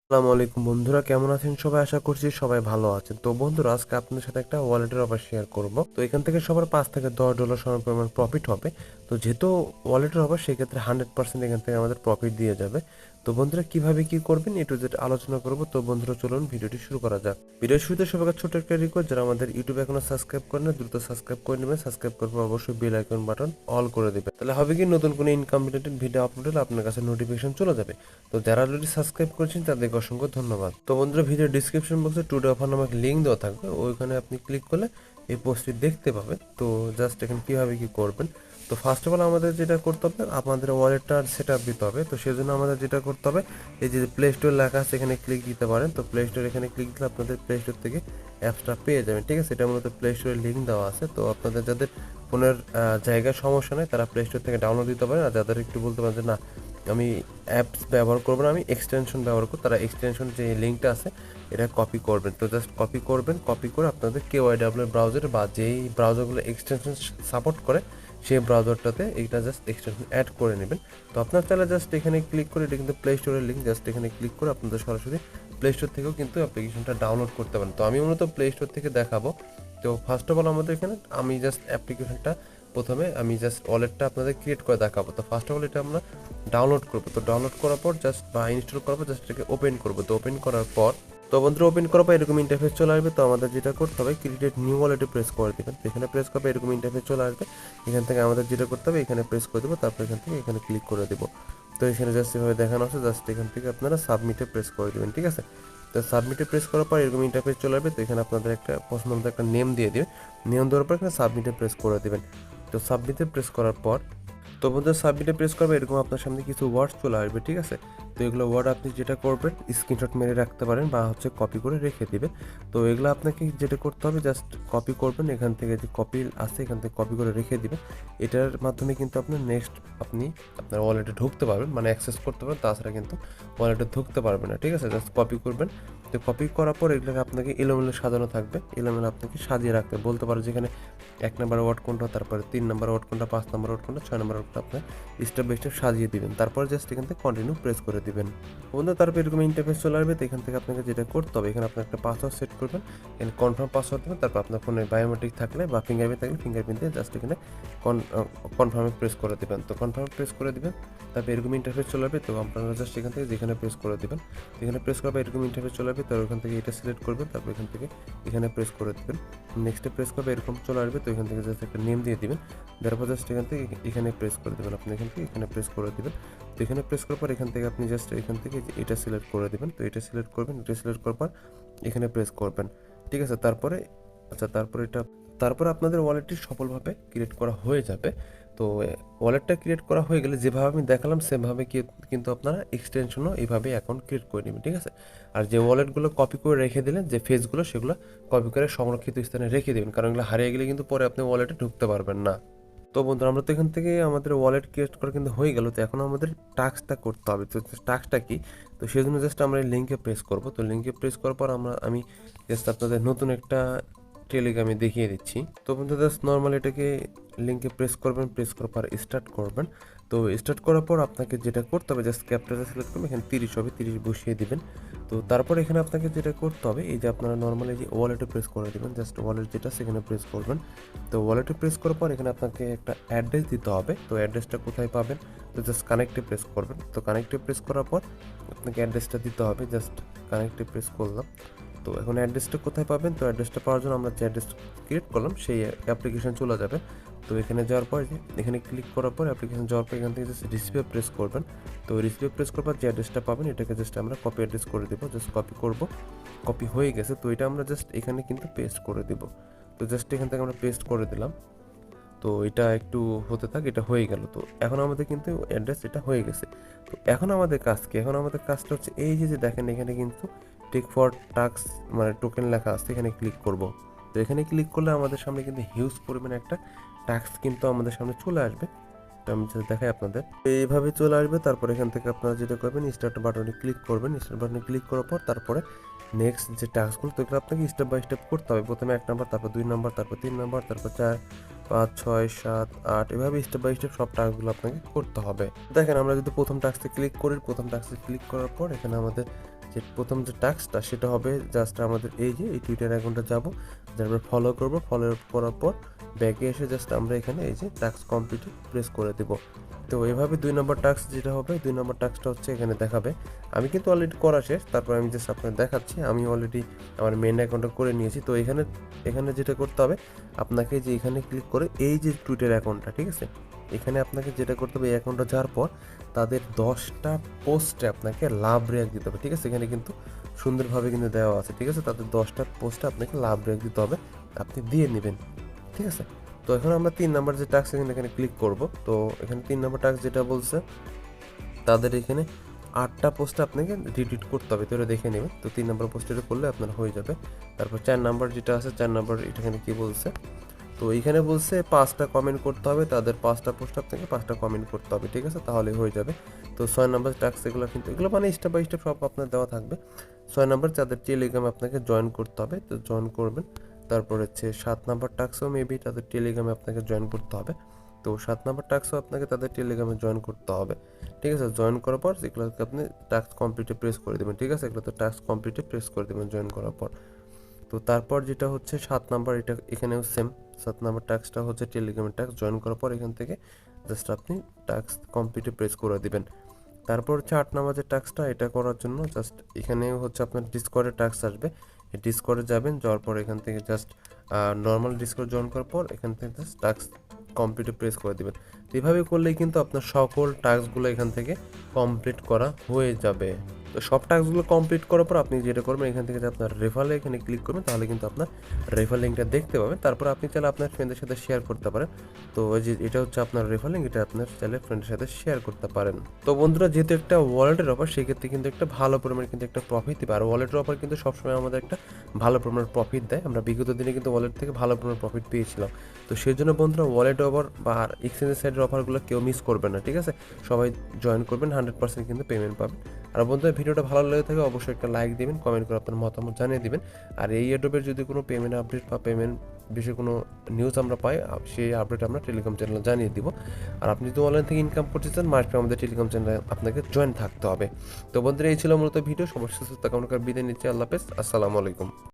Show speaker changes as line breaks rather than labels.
আসসালামু আলাইকুম বন্ধুরা, কেমন আছেন সবাই? আশা করছি সবাই ভালো আছেন। তো বন্ধুরা, আজকে আপনাদের সাথে একটা ওয়ালেটের অফার শেয়ার করব। তো এখান থেকে সবার $5 থেকে $10 সমান পরিমাণ প্রফিট হবে। তো যেহেতু ওয়ালেটের অফার, সেক্ষেত্রে 100% এখান থেকে আমাদের প্রফিট দিয়ে যাবে। তো বন্ধুরা, কিভাবে কি করবেন এ টু জেড আলোচনা করব। তো বন্ধুরা, চলুন ভিডিওটি শুরু করা যাক। ভিডিওর শুরুতে সবাইকে ছোট একটা রিকোয়েস্ট, যারা আমাদের ইউটিউবে এখনো সাবস্ক্রাইব করেন না, দ্রুত সাবস্ক্রাইব করে নেবেন। সাবস্ক্রাইব করার পর অবশ্যই বেল আইকন বাটন অল করে দেবেন। তাহলে হবে কি, নতুন কোনো ইনকাম রিলেটেড ভিডিও আপলোড হলে আপনার কাছে নোটিফিকেশন চলে যাবে। তো যারা অলরেডি সাবস্ক্রাইব করেছেন তাদেরকে অসংখ্য ধন্যবাদ। তো বন্ধুরা, ভিডিও ডিসক্রিপশন বক্সে টুডে অফার নামক লিঙ্ক দেওয়া থাকবে, ওইখানে আপনি ক্লিক করলে এই পোস্টটি দেখতে পাবেন। তো জাস্ট এখানে কীভাবে কী করবেন, তো ফার্স্ট অফ অল আমাদের যেটা করতে হবে, আপনাদের ওয়ালেটটা সেট আপ দিতে হবে। তো সেজন্য আমাদের যেটা করতে হবে, এই যে প্লে স্টোর লেখা আছে এখানে ক্লিক দিতে পারেন। তো প্লে স্টোর এখানে ক্লিক দিলে আপনাদের প্লে স্টোর থেকে অ্যাপসটা পেয়ে যাবেন। ঠিক আছে, এটা মূলত প্লে স্টোরের লিঙ্ক দেওয়া আছে। তো আপনাদের যাদের ফোনের জায়গায় সমস্যা নেই, তারা প্লে স্টোর থেকে ডাউনলোড দিতে পারেন। আর যাদের একটু বলতে পারেন যে না, আমি অ্যাপস ব্যবহার করবো না, আমি এক্সটেনশন ব্যবহার করব, তারা এক্সটেনশন যে লিঙ্কটা আছে এটা কপি করবেন। তো জাস্ট কপি করবেন, কপি করে আপনাদের KYW ব্রাউজার বা যেই ব্রাউজারগুলো এক্সটেনশন সাপোর্ট করে সেই ব্রাউজারটাতে এটা জাস্ট এক্সটেনশন অ্যাড করে নেবেন। তো আপনার চাইলে জাস্ট এখানে ক্লিক করে, এটা কিন্তু প্লে স্টোরের লিঙ্ক, জাস্ট এখানে ক্লিক করে আপনাদের সরাসরি প্লে স্টোর থেকেও কিন্তু অ্যাপ্লিকেশনটা ডাউনলোড করতে পারেন। তো আমি মূলত প্লে স্টোর থেকে দেখাবো। তো ফার্স্ট অফ অল আমাদের এখানে আমি জাস্ট অ্যাপ্লিকেশনটা প্রথমে আমি জাস্ট ওয়ালেটটা আপনাদের ক্রিয়েট করে দেখাবো। তো ফার্স্ট অফ অল এটা আমরা ডাউনলোড করবো। তো ডাউনলোড করার পর জাস্ট বা ইনস্টল করার পর জাস্ট এটাকে ওপেন করবো। তো ওপেন করার পর, তো বন্ধুরা, ওপেন করার পর এরকম ইন্টারফেস চলে আসবে। তো আমাদের যেটা করতে হবে, ক্রিয়েট নিউ ওয়ালেটে প্রেস করে দেবেন। তো এখানে প্রেস করবে, এরকম ইন্টারফেস চলে আসবে। এখান থেকে আমাদের যেটা করতে হবে, এখানে প্রেস করে দেবো, তারপর এখান থেকে এখানে ক্লিক করে দেবো। তো এখানে জাস্ট এভাবে দেখানো আছে, জাস্ট এখান থেকে আপনারা সাবমিটে প্রেস করে দেবেন। ঠিক আছে, তো সাবমিটে প্রেস করার পর এরকম ইন্টারফেস চলে আসবে। তো এখানে আপনাদের একটা পছন্দ মতো একটা নেম দিয়ে দেবেন। নেম দেওয়ার পর এখানে সাবমিটে প্রেস করে দেবেন। তো সাবমিটে প্রেস করার পর, তো বন্ধুরা, সাবমিটে প্রেস করবে, এরকম আপনার সামনে কিছু ওয়ার্ড চলে আসবে। ঠিক আছে, তো এগুলো ওয়ার্ড আপনি যেটা করবেন, স্ক্রিনশট মেরে রাখতে পারেন বা হচ্ছে কপি করে রেখে দিবেন। তো এগুলো আপনাকে যেটা করতে হবে, জাস্ট কপি করবেন, এখান থেকে যে কপি আছে এখান থেকে কপি করে রেখে দিবেন। এটার মাধ্যমে কিন্তু আপনার নেক্সট আপনি আপনার ওয়ালেটে ঢুকতে পারবেন, মানে অ্যাক্সেস করতে পারবেন। তাছাড়া কিন্তু ওয়ালেটে ঢুকতে পারবেন না। ঠিক আছে, জাস্ট কপি করবেন। তো কপি করার পর এগুলোকে আপনাকে এলোমেলো সাজানো থাকবে, এলোমেলো আপনাকে সাজিয়ে রাখতে বলতে পারে, যেখানে 1 নম্বর ওয়ার্ড কোনটা, তারপরে 3 নম্বর ওয়ার্ড কোনটা, 5 নম্বর ওয়ার্ড কোনটা, 6 নম্বর ওয়ার্ডটা আপনার স্টেপ বাই স্টেপ সাজিয়ে দিবেন। তারপর জাস্ট এখান থেকে কন্টিনিউ প্রেস করে দিবেন। বন্ধু, তারপর এরকম ইন্টারফেস চলে আসবে। তো এখান থেকে আপনাকে যেটা করতে হবে, এখানে আপনার একটা পাসওয়ার্ড সেট করবেন, এখানে কনফার্ম পাসওয়ার্ড দেবেন। তারপর আপনার ফোনে বায়োমেট্রিক থাকলে বা ফিঙ্গারপ্রিন্ট থাকলে ফিঙ্গারপ্রিন্ট দিয়ে জাস্ট এখানে কনফার্মে প্রেস করে দেবেন। তো কনফার্মে প্রেস করে দিবেন, তারপর এরকম ইন্টারফেস চলে আসবে। তো আপনারা জাস্ট এখান থেকে যেখানে প্রেস করে দেবেন, এখানে প্রেস করার পর এরকম ইন্টারফেস চলে আসবে। তো এখান থেকে এটা সিলেক্ট করবেন, তারপর এখান থেকে এখানে প্রেস করে দেবেন। নেক্সটে প্রেস করবে, এরকম চলে আসবে। তো এখান থেকে জাস্ট একটা নেম দিয়ে দিবেন, তারপর জাস্ট এখান থেকে এখানে প্রেস করে দেবেন। আপনি এখান থেকে এখানে প্রেস করে দেবেন। তো এখানে প্রেস করার পর এখান থেকে আপনি জাস্ট এখান থেকে এটা সিলেক্ট করে দেবেন। তো এটা সিলেক্ট করবেন, এটা সিলেক্ট করার পর এখানে প্রেস করবেন। ঠিক আছে, তারপরে তারপরে তারপরে আপনাদের ওয়ালেটটি সফলভাবে ক্রিয়েট করা হয়ে যাবে। তো ওয়ালেটটা ক্রিয়েট করা হয়ে গেলে যেভাবে আমি দেখালাম সেমভাবে কিন্তু আপনারা এক্সটেনশনও এইভাবে অ্যাকাউন্ট ক্রিয়েট করে নেবেন। ঠিক আছে, আর যে ওয়ালেটগুলো কপি করে রেখে দিলেন, যে ফেজগুলো, সেগুলো কপি করে সংরক্ষিত স্থানে রেখে দেবেন, কারণ এগুলো হারিয়ে গেলে কিন্তু পরে আপনি ওয়ালেটে ঢুকতে পারবেন না। তো বন্ধুরা, আমরা তো এখান থেকে আমাদের ওয়ালেট ক্রিয়েট করা কিন্তু হয়ে গেল। তো এখন আমাদের টাস্কটা করতে হবে। তো টাস্কটা কি, তো সেই জন্য জাস্ট আমরা এই লিঙ্কে প্রেস করব। তো লিঙ্কে প্রেস করার পর আমি জাস্ট আপনাদের নতুন একটা টেলিগ্রামে দেখিয়ে দিচ্ছি। তো বন্ধুরা, জাস্ট নর্মালি এটাকে লিঙ্কে প্রেস করবেন, প্রেস করার পর স্টার্ট করবেন। তো স্টার্ট করার পর আপনাকে যেটা করতে হবে, জাস্ট ক্যাপচারটা সিলেক্ট করবেন, এখানে 30 হবে, 30 বসিয়ে দিবেন। তো তারপর এখানে আপনাকে যেটা করতে হবে, এই যে আপনারা নর্মালি যে ওয়ালেটে প্রেস করে দেবেন, জাস্ট ওয়ালেট যেটা সেখানে প্রেস করবেন। তো ওয়ালেটে প্রেস করার পর এখানে আপনাকে একটা অ্যাড্রেস দিতে হবে। তো অ্যাড্রেসটা কোথায় পাবেন, তো জাস্ট কানেক্টে প্রেস করবেন। তো কানেক্টে প্রেস করার পর আপনাকে অ্যাড্রেসটা দিতে হবে, জাস্ট কানেক্টে প্রেস করলাম। তো এখন অ্যাড্রেসটা কোথায় পাবেন, তো অ্যাড্রেসটা পাওয়ার জন্য আমরা যে অ্যাড্রেস ক্রিয়েট করলাম সেই অ্যাপ্লিকেশন চলে যাবে। তো এখানে যাওয়ার পর এখানে ক্লিক করার পর অ্যাপ্লিকেশন যাওয়ার পর এখান থেকে জাস্ট রিসিভে প্রেস করবেন। তো রিসিভে প্রেস করার পর যে অ্যাড্রেসটা পাবেন এটাকে জাস্ট আমরা কপি অ্যাড্রেস করে দেবো, জাস্ট কপি করব। কপি হয়ে গেছে, তো এটা আমরা জাস্ট এখানে কিন্তু পেস্ট করে দেব। তো জাস্ট এখান থেকে আমরা পেস্ট করে দিলাম। তো এটা একটু হতে থাক, এটা হয়ে গেল। তো এখন আমাদের কিন্তু অ্যাড্রেস এটা হয়ে গেছে। তো এখন আমাদের কাজ কি, এখন আমাদের কাজটা হচ্ছে এই যে দেখেন এখানে কিন্তু টেক ফর টাস্ক মানে টোকেন লেখা আছে, এখানে ক্লিক করব। তো এখানে ক্লিক করলে আমাদের সামনে কিন্তু হিউজ পরিমাণে একটা টাস্ক কিন্তু আমাদের সামনে চলে আসবে। তো আমি যদি দেখাই আপনাদের, এইভাবে চলে আসবে। তারপর এখান থেকে আপনারা যেটা করবেন, স্টার্ট বাটনে ক্লিক করবেন। স্টার্ট বাটনে ক্লিক করার পর তারপরে নেক্সট যে টাস্কগুলো, তো এগুলো আপনাকে স্টেপ বাই স্টেপ করতে হবে। প্রথমে 1 নম্বর, তারপর 2 নম্বর, তারপর 3 নম্বর, তারপর 4, 5, 6, 7, 8, এভাবে স্টেপ বাই স্টেপ সব টাস্কগুলো আপনাকে করতে হবে। দেখেন, আমরা যদি প্রথম টাস্কে ক্লিক করি, প্রথম টাস্কে ক্লিক করার পর এখানে আমাদের যে প্রথম যে টাস্কটা সেটা হবে জাস্ট আমাদের এই যে এই টুইটার অ্যাকাউন্টে যাবো, তারপরে ফলো করবো, ফলো করার পর ব্যাকে এসে জাস্ট আমরা এখানে এই যে টাস্ক কমপ্লিটে প্রেস করে দেবো। তো এভাবে 2 নম্বর টাস্ক যেটা হবে, 2 নম্বর টাস্কটা হচ্ছে এখানে দেখাবে। আমি কিন্তু অলরেডি করা শেষ, তারপর আমি জাস্ট আপনাকে দেখাচ্ছি। আমি অলরেডি আমার মেন অ্যাকাউন্টটা করে নিয়েছি। তো এখানে এখানে যেটা করতে হবে আপনাকে, যে এখানে ক্লিক করে এই যে টুইটার অ্যাকাউন্টটা, ঠিক আছে, এখানে আপনাকে যেটা করতে হবে এই অ্যাকাউন্টটা যাওয়ার পর তাদের 10টা পোস্টে আপনাকে লাভ রিঅ্যাক্ট দিতে হবে, ঠিক আছে। এখানে কিন্তু সুন্দরভাবে কিন্তু দেওয়া আছে, ঠিক আছে। তাদের 10টা পোস্টে আপনাকে লাভ রিঅ্যাক্ট দিতে হবে, আপনি দিয়ে নেবেন, ঠিক আছে। তো এখন আমরা 3 নাম্বার যে টাস্ক এখানে ক্লিক করব। তো এখানে 3 নাম্বার টাস্ক যেটা বলছে তাদের এখানে 8টা পোস্টে আপনাকে রিটুইট করতে হবে, তো এটা দেখে নেবেন। তো 3 নাম্বার পোস্ট এটা করলে আপনার হয়ে যাবে। তারপর 4 নাম্বার যেটা আছে, 4 নাম্বার এখানে কি বলছে, তো এইখানে বলছে 5টা কমেন্ট করতে হবে, তাদের 5টা পোস্ট আপনাকে 5টা কমেন্ট করতে হবে, ঠিক আছে, তাহলে হয়ে যাবে। তো 6 নাম্বার টাস্ক এগুলো কিন্তু এগুলো মানে স্টেপ বাই স্টেপ সব আপনার দেওয়া থাকবে। 6 নাম্বার তাদের টেলিগ্রামে আপনাকে জয়েন করতে হবে, তো জয়েন করবেন। তারপর হচ্ছে 7 নাম্বার টাস্কও মেবি তাদের টেলিগ্রামে আপনাকে জয়েন করতে হবে। তো 7 নাম্বার টাস্কও আপনাকে তাদের টেলিগ্রামে জয়েন করতে হবে, ঠিক আছে। জয়েন করার পর এগুলোকে আপনি টাস্ক কমপ্লিটে প্রেস করে দেবেন, ঠিক আছে। এগুলো তো টাস্ক কমপ্লিটে প্রেস করে দেবেন জয়েন করার পর। তো তারপর যেটা হচ্ছে 7 নাম্বার, এটা এখানেও সেম। 7 নাম্বার টাস্কটা হচ্ছে টেলিগ্রামের টাস্ক, জয়েন করার পর এখান থেকে জাস্ট আপনি টাস্ক কমপ্লিটে প্রেস করে দিবেন। তারপর হচ্ছে 8 নাম্বার যে টাস্কটা, এটা করার জন্য জাস্ট এখানে হচ্ছে আপনার ডিসকর্ডের টাস্ক আসবে। এই ডিসকর্ডে যাবেন, যাওয়ার পর এখান থেকে জাস্ট নর্মাল ডিসকর্ড জয়েন করার পর এখান থেকে জাস্ট টাস্ক কমপ্লিটে প্রেস করে দিবেন। তো এভাবে করলেই কিন্তু আপনার সকল টাস্কগুলো এখান থেকে কমপ্লিট করা হয়ে যাবে। তো সব টাস্কগুলো কমপ্লিট করার পর আপনি যেটা করবেন, এখান থেকে যে আপনার রেফারে এখানে ক্লিক করবেন, তাহলে কিন্তু আপনার রেফার লিঙ্কটা দেখতে পাবেন। তারপর আপনি চাইলে আপনার ফ্রেন্ডের সাথে শেয়ার করতে পারেন। তো ওই যে এটা হচ্ছে আপনার রেফার লিঙ্ক, এটা আপনার চাইলে ফ্রেন্ডের সাথে শেয়ার করতে পারেন। তো বন্ধুরা, যেহেতু একটা ওয়ালেটের অফার, সেক্ষেত্রে কিন্তু একটা ভালো পরিমাণে কিন্তু একটা প্রফিট দেবে। আর ওয়ালেটের অফার কিন্তু সবসময় আমাদের একটা ভালো পরিমাণের প্রফিট দেয়। আমরা বিগত দিনে কিন্তু ওয়ালেট থেকে ভালো পরিমাণের প্রফিট পেয়েছিলাম। তো সেই জন্য বন্ধুরা, ওয়ালেট অফার বা এক্সচেঞ্জের সাইডের অফারগুলো কেউ মিস করবেন না, ঠিক আছে। সবাই জয়েন করবেন, 100% কিন্তু পেমেন্ট পাবেন। আর বন্ধুরা, ভিডিওটা ভালো লেগে থাকে অবশ্যই একটা লাইক দিবেন, কমেন্ট করে আপনার মতামত জানিয়ে দিবেন। আর এই অ্যাডোবের যদি কোনো পেমেন্ট আপডেট বা পেমেন্ট বিষয়ে কোনো নিউজ আমরা পাই, সেই আপডেট আমরা টেলিগ্রাম চ্যানেলে জানিয়ে দিব। আর আপনি যদি অনলাইন থেকে ইনকাম করতে চান, মাস্ট আমাদের টেলিগ্রাম চ্যানেলে আপনাকে জয়েন থাকতে হবে। তো বন্ধুরা, এই ছিল মূলত ভিডিও। সবার সুস্থতা কামনা করে বিদায় নিচ্ছি। আল্লাহ হাফেজ, আসসালামু আলাইকুম।